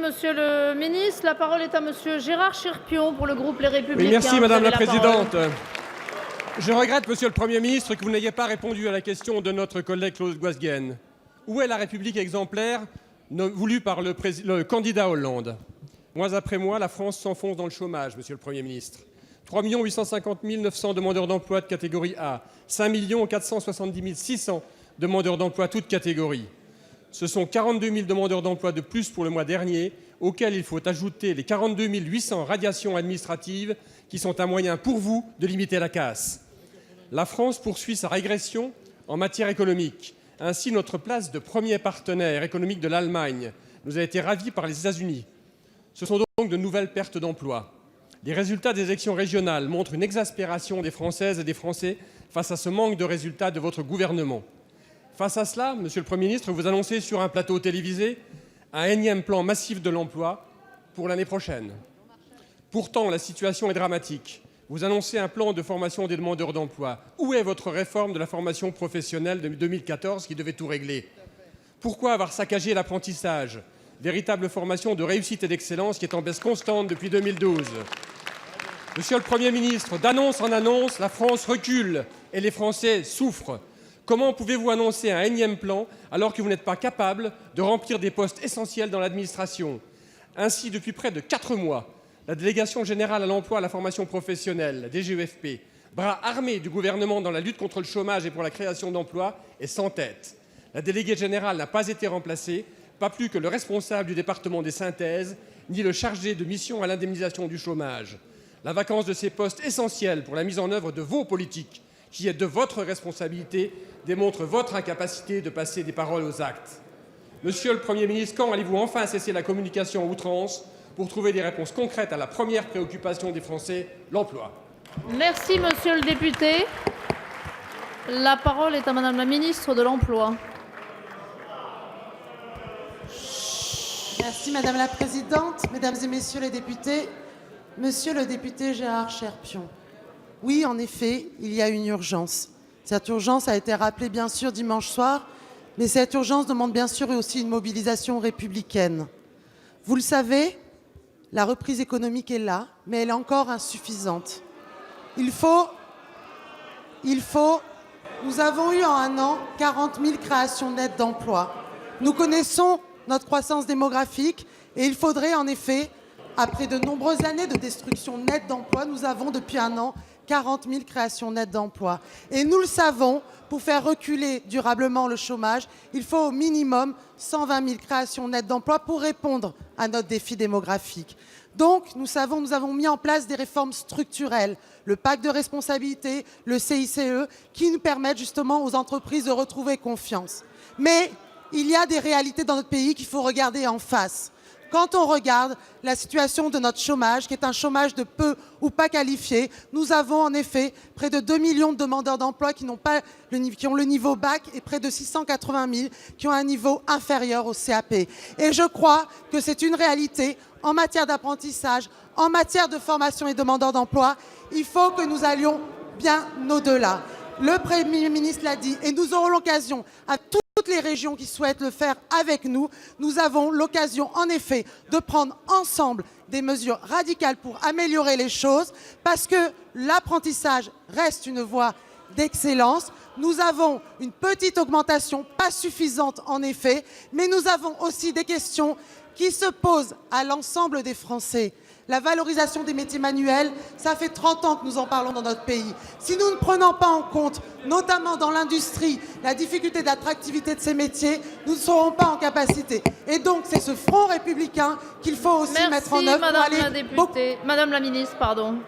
Monsieur le ministre. La parole est à Monsieur Gérard Cherpion pour le groupe Les Républicains. Oui, merci, Madame la Présidente. Je regrette, Monsieur le Premier ministre, que vous n'ayez pas répondu à la question de notre collègue Claude Guasguen. Où est la République exemplaire voulue par le candidat Hollande? Mois après mois, la France s'enfonce dans le chômage, Monsieur le Premier ministre. 3 850 900 demandeurs d'emploi de catégorie A, 5 470 600 demandeurs d'emploi toutes catégories. Ce sont 42 000 demandeurs d'emploi de plus pour le mois dernier, auxquels il faut ajouter les 42 800 radiations administratives qui sont un moyen pour vous de limiter la casse. La France poursuit sa régression en matière économique. Ainsi, notre place de premier partenaire économique de l'Allemagne nous a été ravie par les États-Unis. Ce sont donc de nouvelles pertes d'emplois. Les résultats des élections régionales montrent une exaspération des Françaises et des Français face à ce manque de résultats de votre gouvernement. Face à cela, Monsieur le Premier ministre, vous annoncez sur un plateau télévisé un énième plan massif de l'emploi pour l'année prochaine. Pourtant, la situation est dramatique. Vous annoncez un plan de formation des demandeurs d'emploi. Où est votre réforme de la formation professionnelle de 2014 qui devait tout régler? Pourquoi avoir saccagé l'apprentissage, véritable formation de réussite et d'excellence qui est en baisse constante depuis 2012? Monsieur le Premier ministre, d'annonce en annonce, la France recule et les Français souffrent. Comment pouvez-vous annoncer un énième plan alors que vous n'êtes pas capable de remplir des postes essentiels dans l'administration? Ainsi, depuis près de 4 mois, la Délégation générale à l'emploi et à la formation professionnelle, la DGEFP, bras armé du gouvernement dans la lutte contre le chômage et pour la création d'emplois, est sans tête. La déléguée générale n'a pas été remplacée, pas plus que le responsable du département des synthèses, ni le chargé de mission à l'indemnisation du chômage. La vacance de ces postes essentiels pour la mise en œuvre de vos politiques, qui est de votre responsabilité, démontre votre incapacité de passer des paroles aux actes. Monsieur le Premier ministre, quand allez-vous enfin cesser la communication à outrance pour trouver des réponses concrètes à la première préoccupation des Français, l'emploi? Merci, monsieur le député. La parole est à Madame la ministre de l'Emploi. Merci Madame la Présidente, Mesdames et Messieurs les députés. Monsieur le député Gérard Cherpion, oui, en effet, il y a une urgence. Cette urgence a été rappelée bien sûr dimanche soir, mais cette urgence demande bien sûr aussi une mobilisation républicaine. Vous le savez, la reprise économique est là, mais elle est encore insuffisante. Nous avons eu en un an 40 000 créations nettes d'emplois. Nous connaissons notre croissance démographique et il faudrait en effet, après de nombreuses années de destruction nette d'emplois, nous avons depuis un an 40 000 créations nettes d'emplois. Et nous le savons, pour faire reculer durablement le chômage, il faut au minimum 120 000 créations nettes d'emplois pour répondre à notre défi démographique. Donc, nous avons mis en place des réformes structurelles, le pacte de responsabilité, le CICE, qui nous permettent justement aux entreprises de retrouver confiance. Mais il y a des réalités dans notre pays qu'il faut regarder en face. Quand on regarde la situation de notre chômage, qui est un chômage de peu ou pas qualifié, nous avons en effet près de 2 millions de demandeurs d'emploi qui ont le niveau bac et près de 680 000 qui ont un niveau inférieur au CAP. Et je crois que c'est une réalité en matière d'apprentissage, en matière de formation et demandeurs d'emploi. Il faut que nous allions bien au-delà. Le Premier ministre l'a dit et nous aurons l'occasion à toutes les régions qui souhaitent le faire avec nous, nous avons l'occasion en effet de prendre ensemble des mesures radicales pour améliorer les choses parce que l'apprentissage reste une voie d'excellence. Nous avons une petite augmentation, pas suffisante en effet, mais nous avons aussi des questions qui se posent à l'ensemble des Français. La valorisation des métiers manuels, ça fait 30 ans que nous en parlons dans notre pays. Si nous ne prenons pas en compte, notamment dans l'industrie, la difficulté d'attractivité de ces métiers, nous ne serons pas en capacité. Et donc, c'est ce front républicain qu'il faut aussi mettre en œuvre pour aller... Madame la ministre, pardon.